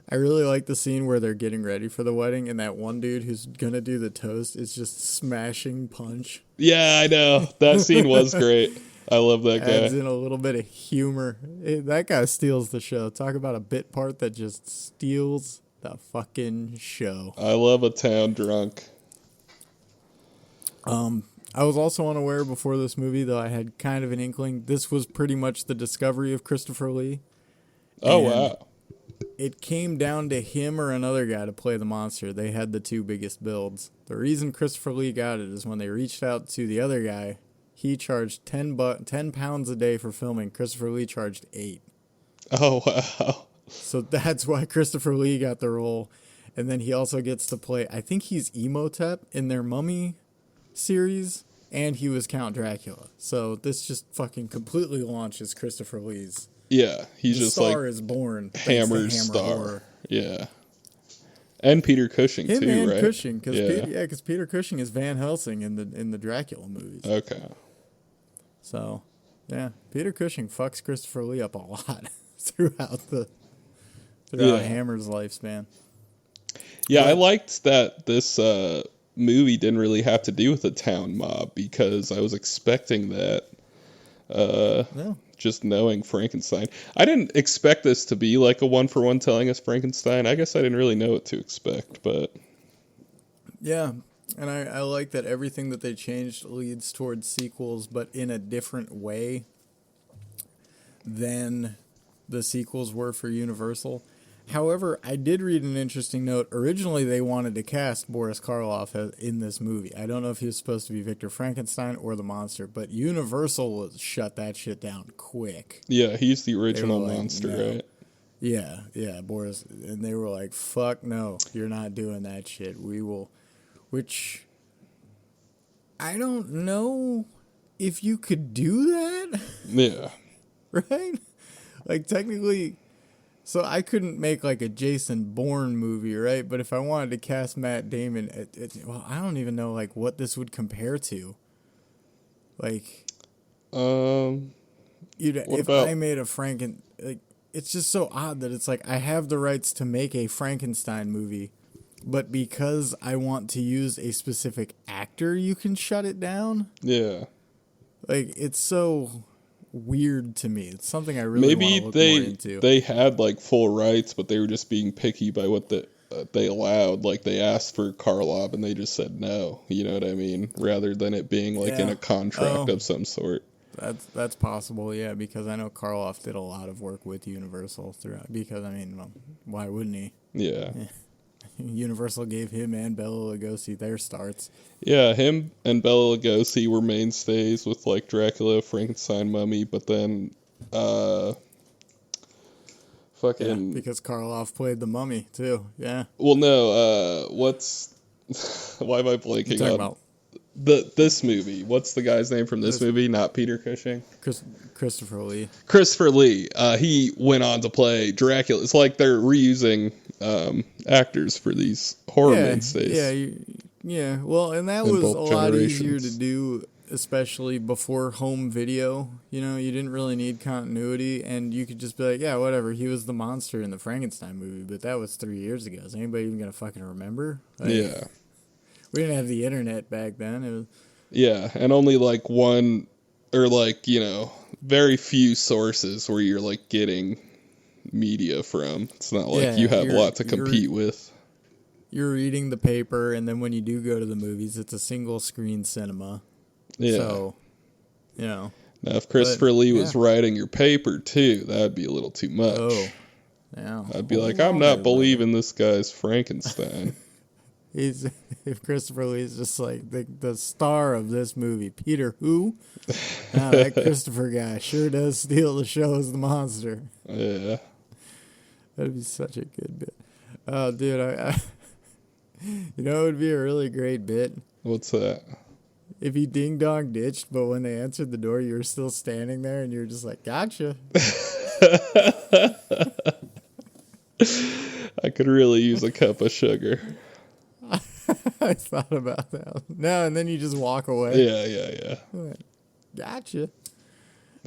I really like the scene where they're getting ready for the wedding, and that one dude who's gonna do the toast is just smashing punch. Yeah, I know. That scene was great. I love that guy. Adds in a little bit of humor. That guy steals the show. Talk about a bit part that just steals the fucking show. I love a town drunk. I was also unaware before this movie, though I had kind of an inkling. This was pretty much the discovery of Christopher Lee. Oh, wow. It came down to him or another guy to play the monster. They had the two biggest builds. The reason Christopher Lee got it is when they reached out to the other guy, he charged 10 pounds a day for filming. Christopher Lee charged 8. Oh, wow. So that's why Christopher Lee got the role. And then he also gets to play, I think he's Imhotep in their Mummy series, and he was Count Dracula. So this just fucking completely launches Christopher Lee's. Yeah, he's the just star like is born. Hammer's Hammer star. Horror. Yeah. And Peter Cushing Him too, and right? Cushing, because Peter Cushing is Van Helsing in the Dracula movies. Okay. So, Yeah, Peter Cushing fucks Christopher Lee up a lot throughout Hammer's lifespan. Yeah, I liked that this movie didn't really have to do with a town mob because I was expecting that. Just knowing Frankenstein, I didn't expect this to be like a one-for-one telling us Frankenstein. I guess I didn't really know what to expect, but yeah. And I like that everything that they changed leads towards sequels, but in a different way than the sequels were for Universal. However, I did read an interesting note. Originally, they wanted to cast Boris Karloff in this movie. I don't know if he was supposed to be Victor Frankenstein or the monster, but Universal shut that shit down quick. Yeah, he's the original monster, no. right? Yeah, Boris. And they were like, fuck no, you're not doing that shit. We will... Which, I don't know if you could do that. Yeah. Right? Like, technically... So I couldn't make like a Jason Bourne movie, right? But if I wanted to cast Matt Damon, well, I don't even know like what this would compare to. Like, I made a like, it's just so odd that it's like I have the rights to make a Frankenstein movie, but because I want to use a specific actor, you can shut it down. Yeah. Like, it's so weird to me. It's something I really want to look more into. They had like full rights, but they were just being picky by what they allowed. Like they asked for Karloff and they just said no. You know what I mean? Rather than it being like in a contract of some sort. That's possible, yeah, because I know Karloff did a lot of work with Universal throughout. Because I mean, well, why wouldn't he? Yeah. Universal gave him and Bela Lugosi their starts. Yeah, him and Bela Lugosi were mainstays with like Dracula, Frankenstein, Mummy, but then because Karloff played the Mummy too. Yeah. Well, no, why am I blanking on about this movie? What's the guy's name from this movie? Not Peter Cushing. Christopher Lee. Christopher Lee. He went on to play Dracula. It's like they're reusing actors for these horror mainstays. Yeah. Well, and that was a lot easier to do, especially before home video. You know, you didn't really need continuity, and you could just be like, yeah, whatever. He was the monster in the Frankenstein movie, but that was 3 years ago. Is anybody even gonna fucking remember? Like, yeah. We didn't have the internet back then. It was... Yeah, and only like one, or like, you know, very few sources where you're like getting media from. It's not like you have a lot to compete with. You're reading the paper, and then when you do go to the movies, it's a single screen cinema. Yeah. So, you know. Now, if Christopher Lee was writing your paper too, that'd be a little too much. Oh, yeah. I'd be like, I'm not believing this guy's Frankenstein. If Christopher Lee is just like the star of this movie, Peter who? Nah, that Christopher guy sure does steal the show as the monster. Yeah. That'd be such a good bit. Oh, dude, I you know, it would be a really great bit. What's that? If he ding dong ditched, but when they answered the door, you were still standing there, and you were just like, "Gotcha." I could really use a cup of sugar. I thought about that. No, and then you just walk away. Yeah. Gotcha.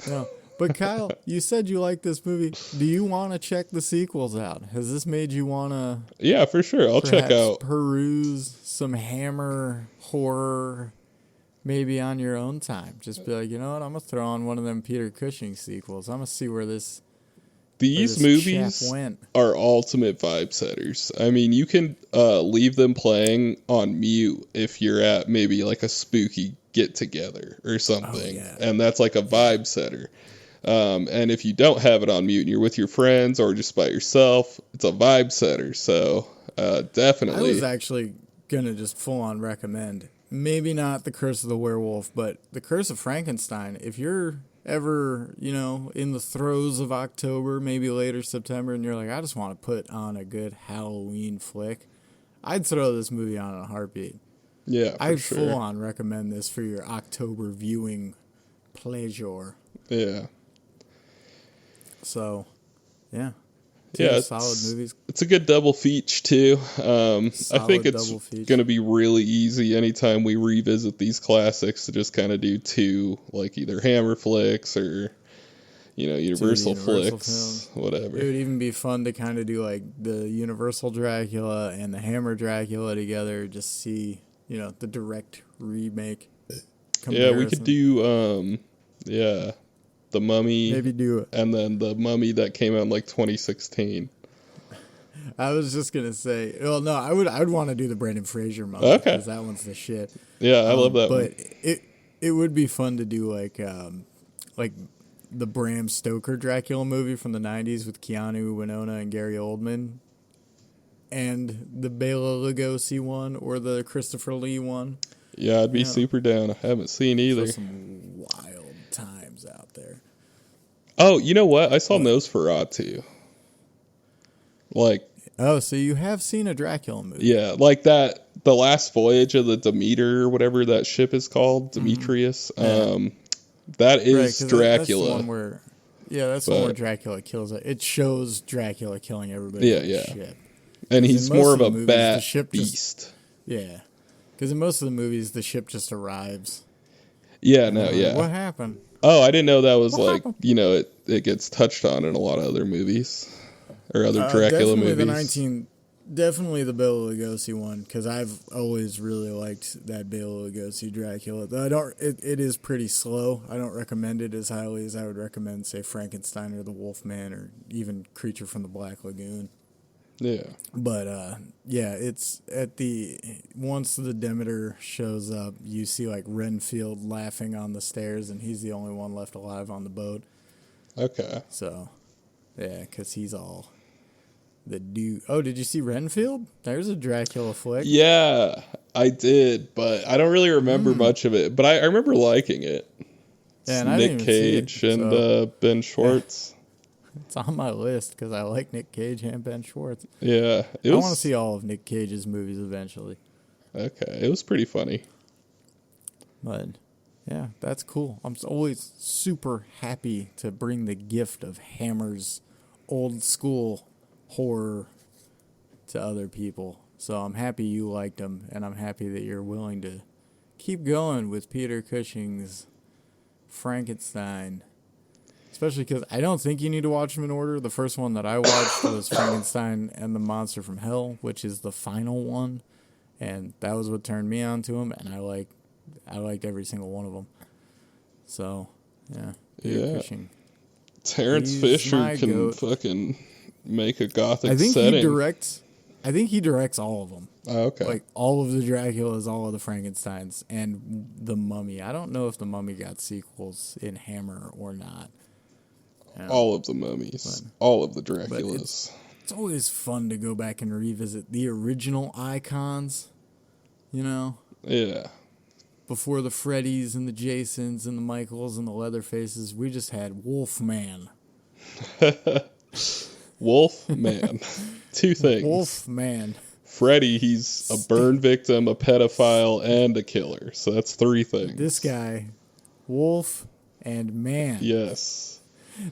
No, but Kyle, you said you like this movie. Do you want to check the sequels out? Has this made you want to? Yeah, for sure. I'll check out. Peruse some Hammer horror, maybe on your own time. Just be like, you know what? I'm gonna throw on one of them Peter Cushing sequels. I'm gonna see where this. These movies are ultimate vibe setters. I mean, you can leave them playing on mute if you're at maybe like a spooky get-together or something. Oh, yeah. And that's like a vibe setter. And if you don't have it on mute and you're with your friends or just by yourself, it's a vibe setter. So definitely. I was actually going to just full-on recommend, maybe not The Curse of the Werewolf, but The Curse of Frankenstein. If you're ever, you know, in the throes of October, maybe later September, and you're like, I just want to put on a good Halloween flick, I'd throw this movie on in a heartbeat. Yeah, I'd full on recommend this for your October viewing pleasure. Yeah. So, yeah. Two solid movies. It's a good double feature too. I think it's going to be really easy anytime we revisit these classics to just kind of do two, like either Hammer flicks or, Universal flicks, films. whatever. It would even be fun to kind of do like the Universal Dracula and the Hammer Dracula together, just see, the direct remake comparison. Yeah, we could do, The Mummy. Maybe do it. And then The Mummy that came out in like 2016. I was just going to say, well, no, I would want to do the Brendan Fraser Mummy. Okay. Because that one's the shit. Yeah, I love that one. But it would be fun to do like the Bram Stoker Dracula movie from the 90s with Keanu, Winona, and Gary Oldman. And the Bela Lugosi one or the Christopher Lee one. Yeah, I'd be super down. I haven't seen either. For some wild times out there. Oh, you know what? I saw Nosferatu. Like. Oh, so you have seen a Dracula movie? Yeah, like that. The Last Voyage of the Demeter, or whatever that ship is called, Demetrius. Yeah. That is Dracula. That's the one where, that's the one where Dracula kills it. It shows Dracula killing everybody. Yeah. Ship. And he's more of a bat beast. Because in most of the movies, the ship just arrives. Yeah, What happened? Oh, I didn't know that was it gets touched on in a lot of other movies or other Dracula movies. Definitely the Bela Lugosi one, because I've always really liked that Bela Lugosi Dracula. It is pretty slow. I don't recommend it as highly as I would recommend, say, Frankenstein or the Wolfman or even Creature from the Black Lagoon. Yeah. But, it's once the Demeter shows up, you see, like, Renfield laughing on the stairs, and he's the only one left alive on the boat. Okay. So, yeah, because he's all the dude. Oh, did you see Renfield? There's a Dracula flick. Yeah, I did, but I don't really remember much of it. But I remember liking it. Yeah, and Nick Cage and Ben Schwartz. It's on my list because I like Nick Cage and Ben Schwartz. Yeah. I want to see all of Nick Cage's movies eventually. Okay. It was pretty funny. But, yeah, that's cool. I'm always super happy to bring the gift of Hammer's old school horror to other people. So I'm happy you liked them, and I'm happy that you're willing to keep going with Peter Cushing's Frankenstein. Especially because I don't think you need to watch them in order. The first one that I watched was Frankenstein and the Monster from Hell, which is the final one. And that was what turned me on to them. And I liked every single one of them. So, yeah. Peter Cushing. Terrence Fisher can fucking make a gothic setting. I think he directs all of them. Oh, okay. Like, all of the Draculas, all of the Frankensteins, and the Mummy. I don't know if the Mummy got sequels in Hammer or not. All of the mummies. All of the Draculas. It's always fun to go back and revisit the original icons, Yeah. Before the Freddys and the Jasons and the Michaels and the Leatherfaces, we just had Wolfman. Wolfman. Two things. Wolfman. Freddy, he's a burn victim, a pedophile, and a killer. So that's three things. This guy, Wolf and Man. Yes.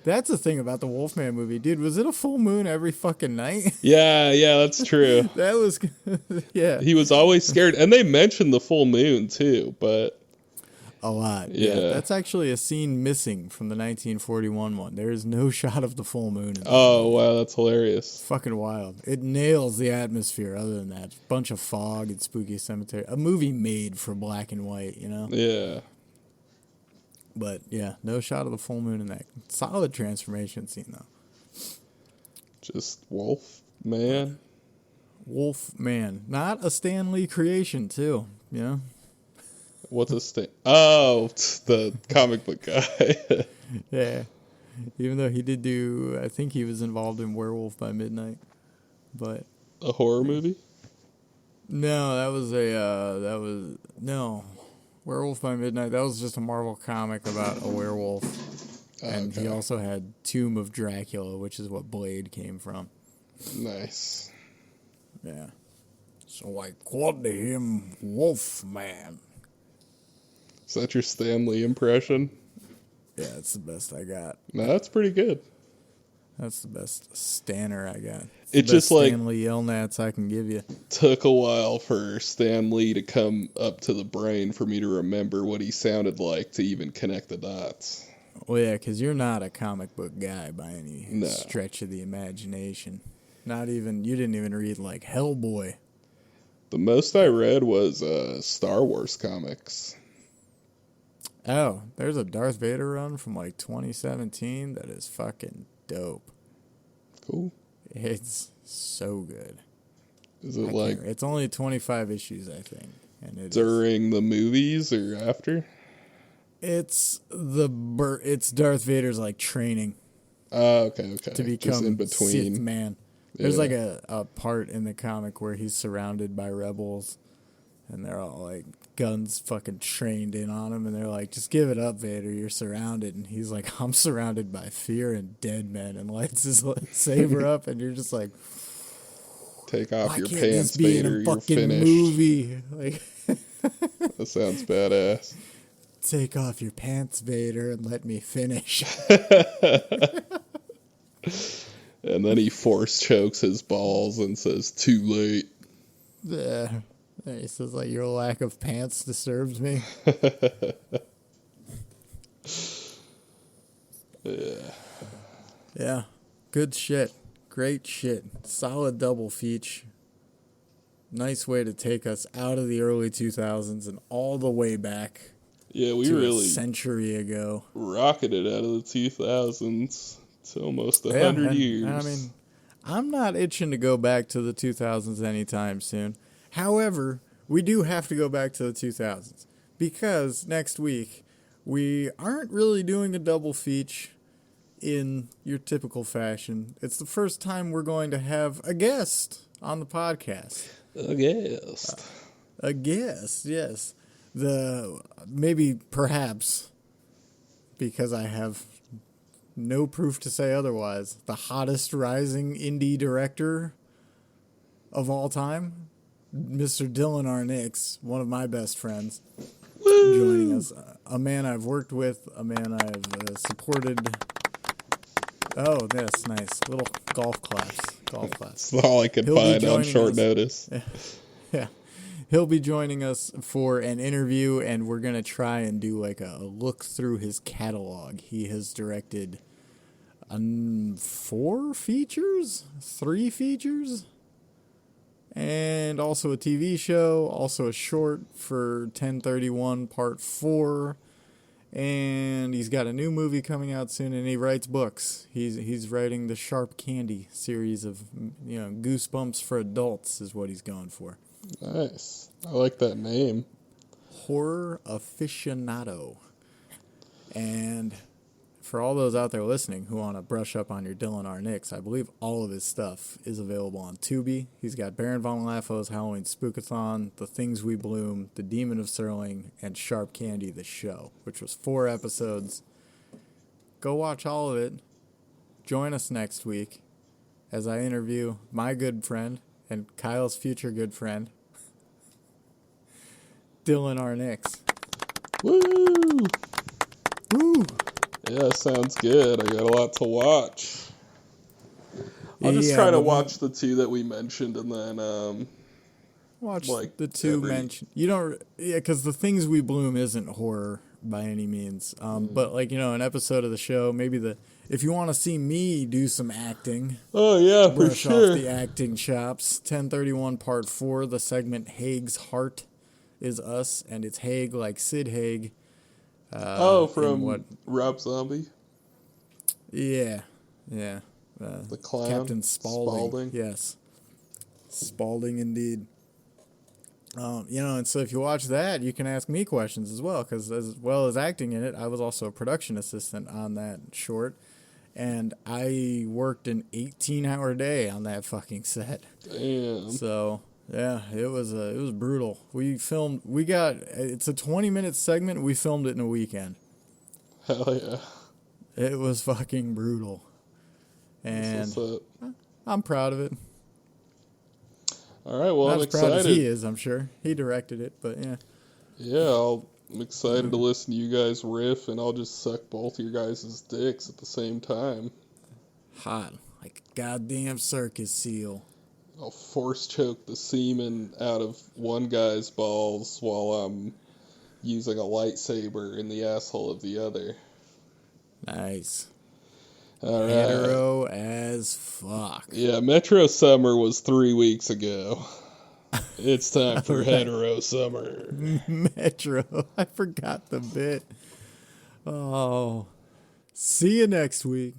That's the thing about the Wolfman movie, dude. Was it a full moon every fucking night? Yeah, that's true. That was, yeah. He was always scared, and they mentioned the full moon too, but a lot. Yeah, that's actually a scene missing from the 1941 one. There is no shot of the full moon. Wow, that's hilarious. Fucking wild. It nails the atmosphere. Other than that, bunch of fog and spooky cemetery. A movie made for black and white, Yeah. But, yeah, no shot of the full moon in that. Solid transformation scene, though. Just Wolfman. Wolfman. Not a Stan Lee creation, too, What's a Stan? Oh, the comic book guy. Yeah. Even though he did I think he was involved in Werewolf by Midnight. But. A horror movie? No, no. Werewolf by Midnight, that was just a Marvel comic about a werewolf. And he also had Tomb of Dracula, which is what Blade came from. Nice. Yeah. So I called him Wolfman. Is that your Stan Lee impression? Yeah, it's the best I got. No, that's pretty good. That's the best Stanner I got. It's It the just best like Stanley Yelnats I can give you. took a while for Stan Lee to come up to the brain for me to remember what he sounded like to even connect the dots. Well, yeah, because you're not a comic book guy by any No. stretch of the imagination. You didn't even read, like, Hellboy. The most I read was Star Wars comics. Oh, there's a Darth Vader run from, like, 2017 that is fucking dope. Cool. It's so good. Is it like It's only 25 issues, I think. And during the movies or after? It's Darth Vader's, like, training Okay. to become Just in between. Sith man. There's Yeah. like a part in the comic where he's surrounded by rebels, and they're all like guns fucking trained in on him, and they're like, "Just give it up, Vader. You're surrounded." And he's like, "I'm surrounded by fear and dead men," and lights his saber up, and you're just like, Take off "Why your can't pants, this be in Vader. a You're fucking finished. movie?" Like, That sounds badass. take off your pants, Vader, and let me finish. And then he force chokes his balls and says, "Too late." Yeah. He says, like, your lack of pants disturbs me. Yeah. Yeah. Good shit. Great shit. Solid double feature. Nice way to take us out of the early 2000s and all the way back Yeah, we to really a century ago. rocketed out of the 2000s to almost 100 years. I mean, I'm not itching to go back to the 2000s anytime soon. However, we do have to go back to the 2000s because next week we aren't really doing a double feature in your typical fashion. It's the first time we're going to have a guest on the podcast. A guest. A guest, yes. Perhaps, because I have no proof to say otherwise, the hottest rising indie director of all time, Mr. Dylan R. Nix, one of my best friends, joining us. A man I've worked with, a man I've supported. Oh, that's nice. Little golf claps. That's all I could find on short notice. Yeah. He'll be joining us for an interview, and we're going to try and do like a look through his catalog. He has directed 3 features, and also a TV show, also a short for 1031 Part 4, and he's got a new movie coming out soon, and he writes books. He's writing the Sharp Candy series of, Goosebumps for adults is what he's going for. Nice. I like that name. Horror aficionado. And for all those out there listening who want to brush up on your Dylan R. Nix, I believe all of his stuff is available on Tubi. He's got Baron von Laffo's Halloween Spookathon, The Things We Bloom, The Demon of Serling, and Sharp Candy, the show, which was 4 episodes. Go watch all of it. Join us next week as I interview my good friend and Kyle's future good friend, Dylan R. Nix. Woo! Woo! Yeah, sounds good. I got a lot to watch. I'll just try to watch the 2 that we mentioned and then watch like the 2 mentioned. You don't, because The Things We Bloom isn't horror by any means. But like, an episode of the show, maybe if you want to see me do some acting. Oh yeah, for brush sure. off the acting chops. 1031 Part 4, the segment Haig's Heart is us, and it's Haig like Sid Haig. From Rob Zombie? Yeah. The clown? Captain Spaulding. Yes. Spaulding indeed. And so if you watch that, you can ask me questions as well, because as well as acting in it, I was also a production assistant on that short, and I worked an 18-hour day on that fucking set. Damn. So yeah, it was brutal. It's a 20-minute segment. We filmed it in a weekend. Hell yeah. It was fucking brutal, and I'm proud of it. All right, well, Not I'm as excited. proud as he is, I'm sure. He directed it, but yeah. Yeah, I'm excited to listen to you guys riff, and I'll just suck both your guys' dicks at the same time. Hot like a goddamn circus seal. I'll force choke the semen out of one guy's balls while I'm using a lightsaber in the asshole of the other. Nice. All right. Hetero as fuck. Yeah, Metro Summer was 3 weeks ago. It's time for Hetero Summer. Metro. I forgot the bit. Oh. See you next week.